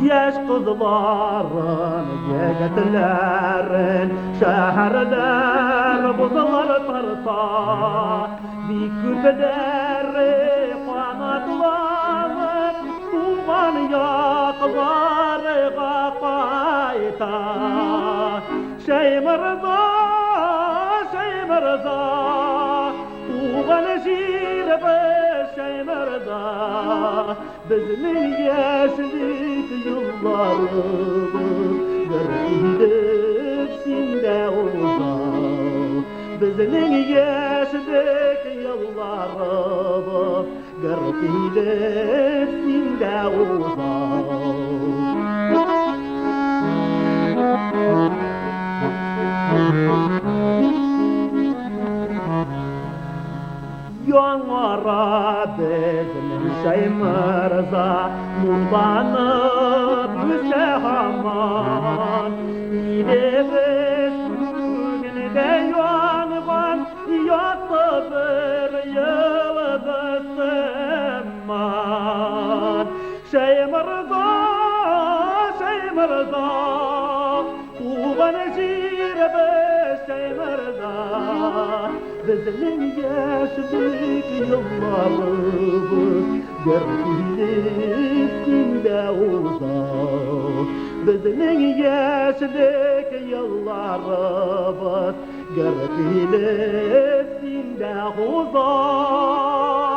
Yaş kızların yiğitlerin şehirler buzalar tarsa bir küpeleri kanatlanıp tuğan yaklarıga kayta Şeymirza tuğan şirbe Şeymirza bizning yaşlik yıllarımız bir gidip sinde uzak bizning yaşlik yıllarımız bir gidip sinde Yağmara bezinin Şeymirza nurlanıp düşe haman İleriz bugünde yanıvan yattı bir yıldız sımman Şeymirza tuğan şirbe Şeymirza bizning yaşlik yıllarımız gerçeklik sinde uzak bizning yaşlik yıllarımız gerçeklik sinde uzak